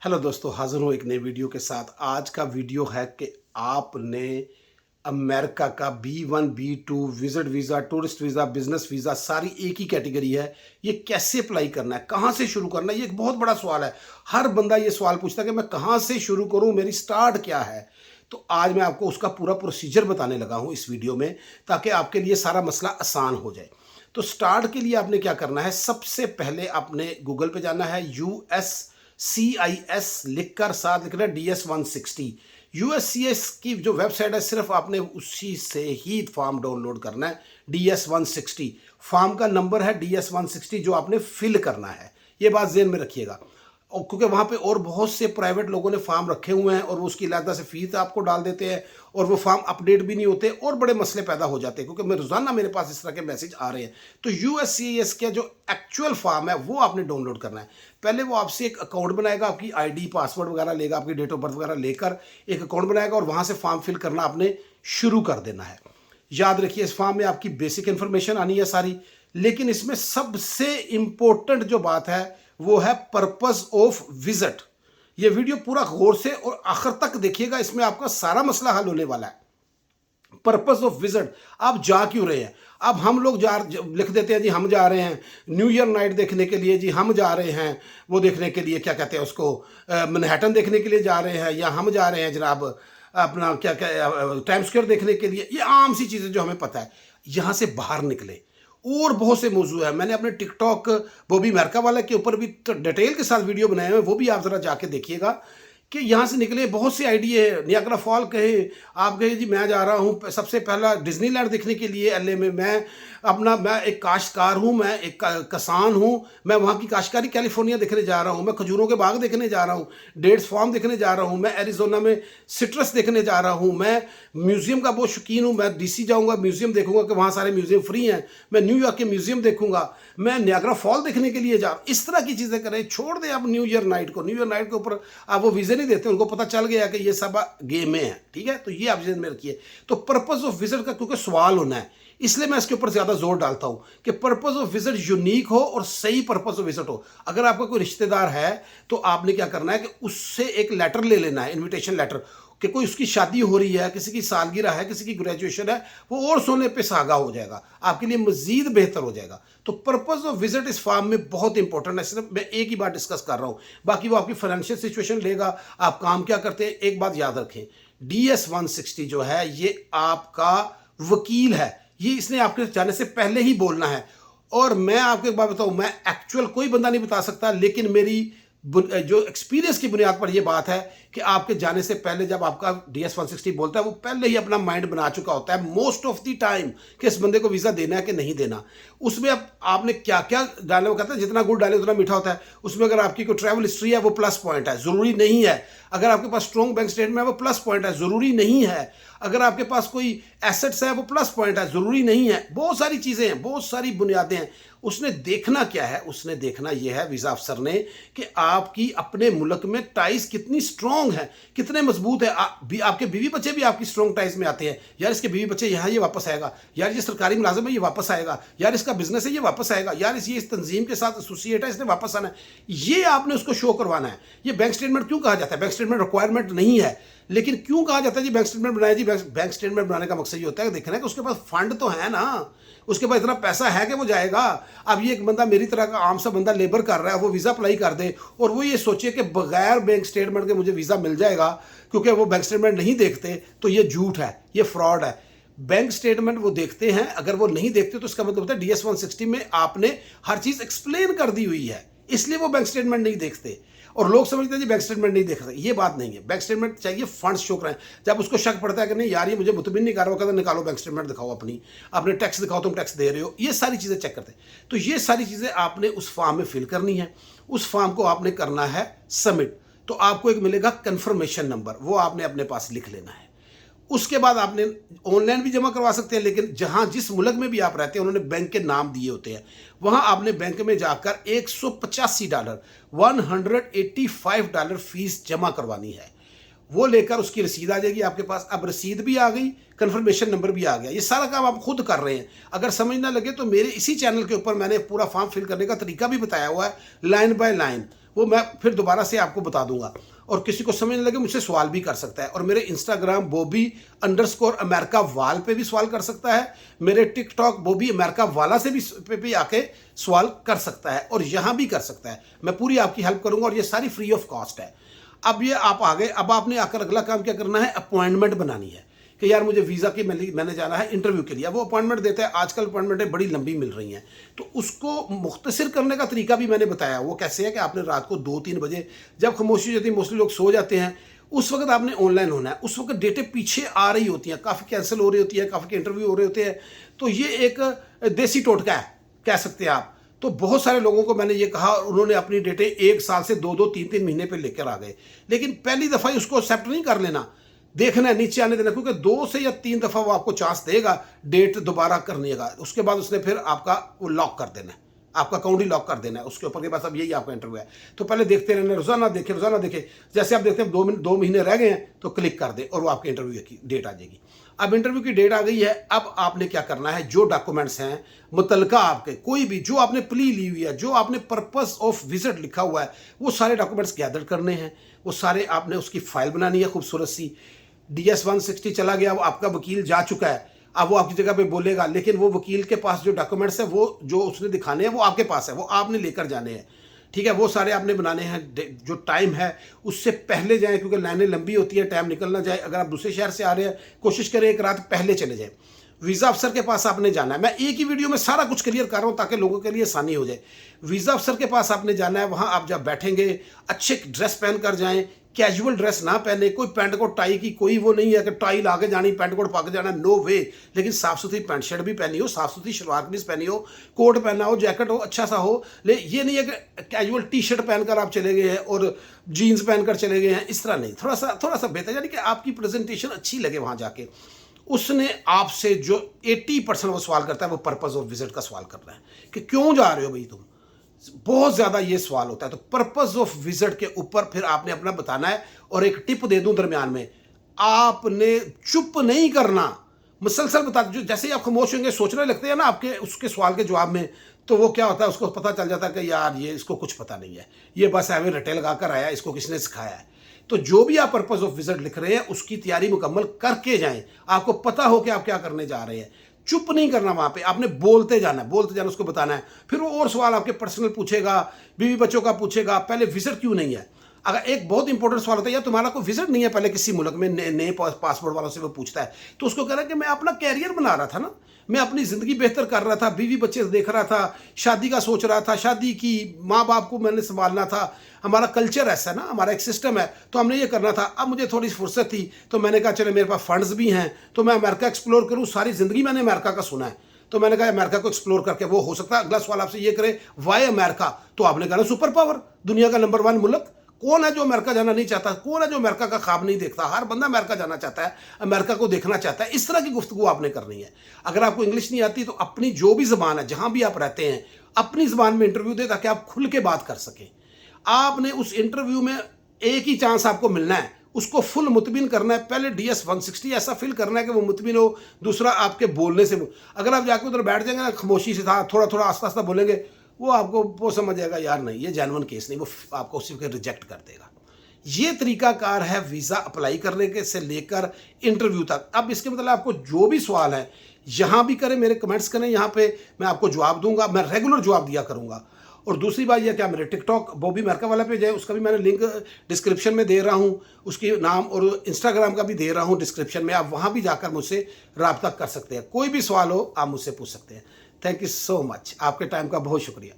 Hello दोस्तों, हाजिर हूँ एक नई वीडियो के साथ। आज का वीडियो है कि आपने अमेरिका का B1 B2 visit visa, tourist visa, business visa सारी एक ही कैटेगरी है। ये कैसे अप्लाई करना है, कहाँ से शुरू करना है, ये एक बहुत बड़ा सवाल है। हर बंदा ये सवाल पूछता है कि मैं कहाँ से शुरू करूँ, मेरी स्टार्ट क्या है। तो आज मैं आपको उसका पूरा प्रोसीजर बताने लगा हूँ इस वीडियो में, ताकि आपके लिए सारा मसला आसान हो जाए। तो स्टार्ट के लिए आपने क्या करना है, सबसे पहले आपने गूगल पे जाना है। USCIS लिखकर साथ लिखना DS160। USCIS की जो वेबसाइट है, सिर्फ आपने उसी से ही फॉर्म डाउनलोड करना है। DS160 फॉर्म का नंबर है, DS160 जो आपने फिल करना है। ये बात ज़हन में रखिएगा। और क्योंकि वहाँ पे और बहुत से प्राइवेट लोगों ने फार्म रखे हुए हैं और वो उसकी अलग से फीस आपको डाल देते हैं और वो फार्म अपडेट भी नहीं होते और बड़े मसले पैदा हो जाते हैं, क्योंकि मैं रोज़ाना मेरे पास इस तरह के मैसेज आ रहे हैं। तो USCIS का जो एक्चुअल फार्म है वो आपने डाउनलोड करना है। पहले वो आपसे एक अकाउंट बनाएगा, आपकी ID पासवर्ड वगैरह लेगा, आपकी डेट ऑफ बर्थ वगैरह लेकर एक अकाउंट बनाएगा और वहाँ से फॉर्म फिल करना आपने शुरू कर देना है। याद रखिए, इस फॉर्म में आपकी बेसिक इन्फॉर्मेशन आनी है सारी, लेकिन इसमें सबसे इंपॉर्टेंट जो बात है वो है पर्पस ऑफ विजिट। ये वीडियो पूरा गौर से और आखिर तक देखिएगा, इसमें आपका सारा मसला हल होने वाला है। पर्पस ऑफ विजिट, आप जा क्यों रहे हैं। अब हम लोग लिख देते हैं जी हम जा रहे हैं न्यू ईयर नाइट देखने के लिए, जी हम जा रहे हैं वो देखने के लिए, क्या कहते हैं उसको, मैनहट्टन देखने के लिए जा रहे हैं, या हम जा रहे हैं जनाब अपना क्या क्या टाइम स्क्वायर देखने के लिए। ये आम सी चीज़ें जो हमें पता है। यहाँ से बाहर निकले, और बहुत से मौजूद है। मैंने अपने टिकटॉक बॉबी अमेरिका वाला के ऊपर भी तो डिटेल के साथ वीडियो बनाए हुए, वो भी आप ज़रा जाके देखिएगा कि यहाँ से निकले बहुत से आइडिया है। नियाग्रा फॉल कहे, आप कहे जी मैं जा रहा हूँ सबसे पहला डिज्नीलैंड देखने के लिए LA में। मैं एक काश्तकार हूँ, मैं एक किसान हूँ, मैं वहाँ की काश्तकारी कैलिफोर्निया देखने जा रहा हूँ, मैं खजूरों के बाग देखने जा रहा हूँ, डेट्स फार्म देखने जा रहा हूँ, मैं एरिजोना में सिट्रस देखने जा रहा हूँ, मैं म्यूज़ियम का बहुत शौकीन हूँ, मैं DC जाऊँगा, म्यूज़ियम देखूंगा कि वहाँ सारे म्यूज़ियम फ्री हैं, मैं न्यूयॉर्क के म्यूज़ियम देखूंगा, मैं नियाग्रा फॉल देखने के लिए जा रहा हूँ। इस तरह की चीज़ें करें। छोड़ दें आप न्यू ईयर नाइट को। न्यू ईयर नाइट के ऊपर आप वो वीज़े नहीं देते, उनको पता चल गया कि ये सब गेम है, ठीक है। तो ये आप ज़हन में रखिए। तो पर्पस ऑफ विजिट का क्योंकि सवाल होना है, इसलिए मैं इसके ऊपर ज़्यादा जोर डालता हूँ कि पर्पस ऑफ विजिट यूनिक हो और सही पर्पस ऑफ विजिट हो। अगर आपका कोई रिश्तेदार है तो आपने क्या करना है कि उससे एक लेटर ले लेना है, इन्विटेशन लेटर, कि कोई उसकी शादी हो रही है, किसी की सालगिरह है, किसी की ग्रेजुएशन है, वो और सोने पे सुहागा हो जाएगा, आपके लिए मजीद बेहतर हो जाएगा। तो पर्पस ऑफ विजिट इस फॉर्म में बहुत इंपॉर्टेंट है। सिर्फ मैं एक ही बात डिस्कस कर रहा हूँ, बाकी वो आपकी फाइनेंशियल सिचुएशन लेगा, आप काम क्या करते हैं। एक बात याद रखें, DS160 जो है ये आपका वकील है, ये इसने आपके जाने से पहले ही बोलना है। और मैं आपको एक बात बताऊं, मैं एक्चुअल कोई बंदा नहीं बता सकता, लेकिन मेरी जो एक्सपीरियंस की बुनियाद पर यह बात है कि आपके जाने से पहले जब आपका DS160 बोलता है, वो पहले ही अपना माइंड बना चुका होता है मोस्ट ऑफ द टाइम कि इस बंदे को वीज़ा देना है कि नहीं देना। उसमें अब आपने क्या क्या डालना, वो कहता है जितना गुड़ डाले उतना मीठा होता है। उसमें अगर आपकी कोई ट्रैवल हिस्ट्री है वो प्लस पॉइंट है, ज़रूरी नहीं है। अगर आपके पास स्ट्रॉन्ग बैंक स्टेटमेंट है वो प्लस पॉइंट है, ज़रूरी नहीं है। अगर आपके पास कोई एसेट्स है वो प्लस पॉइंट है, ज़रूरी नहीं है। बहुत सारी चीज़ें हैं, बहुत सारी बुनियादें हैं। उसने देखना क्या है, उसने देखना यह है वीज़ा अफसर ने कि आपकी अपने मुल्क में टाइज कितनी स्ट्रॉन्ग है, कितने मजबूत है। आपके बीवी बच्चे भी आपकी स्ट्रॉन्ग टाइज में आते हैं। यार इसके बीवी बच्चे यहाँ ये वापस आएगा, यार ये सरकारी मुलाजिम है ये वापस आएगा, यार इसका बिजनेस है ये वापस आएगा, यार इस तंजीम के साथ एसोसिएट है इसने वापस आना है। ये आपने उसको शो करवाना है। ये बैंक स्टेटमेंट क्यों कहा जाता है? बैंक स्टेटमेंट रिक्वायरमेंट नहीं है, लेकिन क्यों कहा जाता है जी बैंक स्टेटमेंट बनाए? जी बैंक स्टेटमेंट बनाने का मकसद ये होता है कि देखना है कि उसके पास फंड तो है ना, उसके पास इतना पैसा है कि वो जाएगा। अब ये एक बंदा मेरी तरह का आम सा बंदा लेबर कर रहा है, वो वीज़ा अप्लाई कर दे और वो ये सोचे कि बगैर बैंक स्टेटमेंट के मुझे वीज़ा मिल जाएगा, क्योंकि वो बैंक स्टेटमेंट नहीं देखते, तो ये झूठ है, ये फ्रॉड है। बैंक स्टेटमेंट वो देखते हैं। अगर वो नहीं देखते तो इसका मतलब होता है DS160 में आपने हर चीज़ एक्सप्लेन कर दी हुई है, इसलिए वो बैंक स्टेटमेंट नहीं देखते। और लोग समझते हैं जी बैंक स्टेटमेंट नहीं देख रहे, ये बात नहीं है। बैंक स्टेटमेंट चाहिए, फंड्स शो कराएं। जब उसको शक पड़ता है कि नहीं यार ये मुझे मुतमिन नहीं कर रहा, कहता निकालो बैंक स्टेटमेंट दिखाओ, अपने टैक्स दिखाओ, तुम टैक्स दे रहे हो, ये सारी चीज़ें चेक करते हैं। तो ये सारी चीज़ें आपने उस फॉर्म में फिल करनी है। उस फॉर्म को आपने करना है सबमिट। तो आपको एक मिलेगा कन्फर्मेशन नंबर, वो आपने अपने पास लिख लेना है। उसके बाद आपने ऑनलाइन भी जमा करवा सकते हैं, लेकिन जहां जिस मुल्क में भी आप रहते हैं उन्होंने बैंक के नाम दिए होते हैं, वहां आपने बैंक में जाकर $185 $185 फीस जमा करवानी है। वो लेकर उसकी रसीद आ जाएगी आपके पास। अब रसीद भी आ गई, कन्फर्मेशन नंबर भी आ गया। ये सारा काम आप खुद कर रहे हैं। अगर समझ ना लगे तो मेरे इसी चैनल के ऊपर मैंने पूरा फॉर्म फिल करने का तरीका भी बताया हुआ है, लाइन बाय लाइन। वो मैं फिर दोबारा से आपको बता दूंगा। और किसी को समझ नहीं लगे मुझसे सवाल भी कर सकता है। और मेरे इंस्टाग्राम बॉबी_अमेरिका वाल पे भी सवाल कर सकता है, मेरे टिकटॉक बॉबी अमेरिका वाला से भी आके सवाल कर सकता है, और यहाँ भी कर सकता है। मैं पूरी आपकी हेल्प करूंगा और ये सारी फ्री ऑफ कॉस्ट है। अब ये आप आ गए, अब आपने आकर अगला काम क्या करना है, अपॉइंटमेंट बनानी है कि यार मुझे वीज़ा की मैंने जाना है इंटरव्यू के लिए। वो अपॉइंटमेंट देता है, आजकल अपॉइंटमेंटें बड़ी लंबी मिल रही हैं, तो उसको मुख्तसर करने का तरीका भी मैंने बताया। वो कैसे है कि आपने रात को 2-3 बजे जब खामोशी होती है, मोस्टली लोग सो जाते हैं, उस वक्त आपने ऑनलाइन होना है। उस वक्त डेटें पीछे आ रही होती हैं, काफ़ी कैंसिल हो रही होती है, काफ़ी के इंटरव्यू हो रहे होते हैं। तो ये एक देसी टोटका है कह सकते हैं आप। तो बहुत सारे लोगों को मैंने ये कहा और उन्होंने अपनी डेटें 1 साल से 2-2, 3-3 महीने पे लेकर आ गए। लेकिन पहली दफ़ा ही उसको एक्सेप्ट नहीं कर लेना, देखना है, नीचे आने देना, क्योंकि 2 से या 3 दफ़ा वो आपको चांस देगा डेट दोबारा करने का। उसके बाद उसने फिर आपका वो लॉक कर देना है, आपका अकाउंट ही लॉक कर देना है उसके ऊपर के पास। अब यही आपका इंटरव्यू है। तो पहले देखते रहना, रोज़ाना देखे। जैसे आप देखते हैं 2 महीने रह गए हैं तो क्लिक कर दे और वो आपके इंटरव्यू की डेट आ जाएगी। अब इंटरव्यू की डेट आ गई है, अब आपने क्या करना है, जो डॉक्यूमेंट्स हैं मुतलका आपके, कोई भी जो आपने प्ली ली हुई है, जो आपने पर्पस ऑफ विजिट लिखा हुआ है, वो सारे डॉक्यूमेंट्स गैदर करने हैं। वो सारे आपने उसकी फाइल बनानी है खूबसूरत सी। DS-160 चला गया, वो आपका वकील जा चुका है, अब वो आपकी जगह पे बोलेगा, लेकिन वो वकील के पास जो डॉक्यूमेंट्स है, वो जो उसने दिखाने हैं वो आपके पास है, वो आपने लेकर जाने हैं। ठीक है, वो सारे आपने बनाने हैं। जो टाइम है उससे पहले जाएं, क्योंकि लाइनें लंबी होती है, टाइम निकल ना जाए। अगर आप दूसरे शहर से आ रहे हैं, कोशिश करें एक रात पहले चले जाएं। वीज़ा अफसर के पास आपने जाना है। मैं एक ही वीडियो में सारा कुछ क्लियर कर रहा हूँ ताकि लोगों के लिए आसानी हो जाए। वीज़ा अफसर के पास आपने जाना है, वहाँ आप जब बैठेंगे अच्छे ड्रेस पहन कर जाएं, कैजुअल ड्रेस ना पहने। कोई पैंट कोट टाई की कोई वो नहीं है कि टाई ला के जानी, पैंट कोट पा के जाना, नो वे। लेकिन साफ़ सुथरी पैंट शर्ट भी पहनी हो, साफ़ सुथरी शलवार कमीज पहनी हो, कोट पहना हो, जैकेट हो, अच्छा सा हो। ये नहीं है कि कैजुअल टी-शर्ट पहनकर आप चले गए हैं और जीन्स पहनकर चले गए हैं, इस तरह नहीं। थोड़ा सा बेहतर, यानी कि आपकी प्रेजेंटेशन अच्छी लगे वहाँ जाके। उसने आपसे जो 80% वो सवाल करता है, वो पर्पस ऑफ विजिट का सवाल कर रहा है कि क्यों जा रहे हो भाई तुम। बहुत ज़्यादा ये सवाल होता है। तो पर्पस ऑफ विजिट के ऊपर फिर आपने अपना बताना है। और एक टिप दे दूं दरमियान में, आपने चुप नहीं करना, मुसलसल बता। जो जैसे ही आप खामोश होंगे, सोचने लगते हैं ना आपके उसके सवाल के जवाब में, तो वो क्या होता है, उसको पता चल जाता है कि यार ये इसको कुछ पता नहीं है, ये बस एवं रटे लगा कर आया, इसको किसने सिखाया है। तो जो भी आप पर्पस ऑफ विजिट लिख रहे हैं उसकी तैयारी मुकम्मल करके जाएं, आपको पता हो कि आप क्या करने जा रहे हैं। चुप नहीं करना, वहाँ पे आपने बोलते जाना, उसको बताना है। फिर वो और सवाल आपके पर्सनल पूछेगा, बीवी बच्चों का पूछेगा, पहले विजिट क्यों नहीं है। अगर एक बहुत इंपॉर्टेंट सवाल होता है, यार तुम्हारा कोई विजिट नहीं है पहले किसी मुल्क में, नए पासपोर्ट वालों से वो पूछता है, तो उसको कह रहा है कि मैं अपना कैरियर बना रहा था ना, मैं अपनी ज़िंदगी बेहतर कर रहा था, बीवी बच्चे देख रहा था, शादी का सोच रहा था, शादी की, माँ बाप को मैंने संभालना था। हमारा कल्चर ऐसा है ना, हमारा एक सिस्टम है, तो हमने ये करना था। अब मुझे थोड़ी फुर्सत थी तो मैंने कहा चले मेरे पास फंड्स भी हैं तो मैं अमेरिका एक्सप्लोर करूँ। सारी ज़िंदगी मैंने अमेरिका का सुना है, तो मैंने कहा अमेरिका को एक्सप्लोर करके वो हो सकता है। अगला सवाल आपसे ये करे, वाई अमेरिका, तो आपने कहा सुपर पावर, दुनिया का नंबर 1 मुल्क। कौन है जो अमेरिका जाना नहीं चाहता, कौन है जो अमेरिका का ख्वाब नहीं देखता। हर बंदा अमेरिका जाना चाहता है, अमेरिका को देखना चाहता है। इस तरह की गुफ्तगू आपने करनी है। अगर आपको इंग्लिश नहीं आती तो अपनी जो भी ज़बान है, जहां भी आप रहते हैं, अपनी ज़बान में इंटरव्यू दे ताकि आप खुल के बात कर सकें। आपने उस इंटरव्यू में एक ही चांस आपको मिलना है, उसको फुल मुतमिन करना है। पहले DS-160 ऐसा फिल करना है कि वो मुतमिन हो। दूसरा, आपके बोलने से, अगर आप जाके उधर बैठ जाएंगे ना, खामोशी से था, थोड़ा थोड़ा आस्ता आस्ता बोलेंगे, वो आपको वो समझ जाएगा यार नहीं ये जेन्युइन केस नहीं, वो आपको सिर्फ रिजेक्ट कर देगा। ये तरीकाकार है वीज़ा अप्लाई करने के से लेकर इंटरव्यू तक। अब इसके मतलब आपको जो भी सवाल है यहाँ भी करें, मेरे कमेंट्स करें, यहाँ पे मैं आपको जवाब दूंगा, मैं रेगुलर जवाब दिया करूँगा। और दूसरी बात यह क्या, मेरे टिकटॉक बॉबी अमेरिका वाला पेज है, उसका भी मैंने लिंक डिस्क्रिप्शन में दे रहा हूँ, उसकी नाम, और इंस्टाग्राम का भी दे रहा हूँ डिस्क्रिप्शन में। आप वहाँ भी जाकर मुझसे रब्ता कर सकते हैं। कोई भी सवाल हो आप मुझसे पूछ सकते हैं। थैंक यू सो मच, आपके टाइम का बहुत शुक्रिया।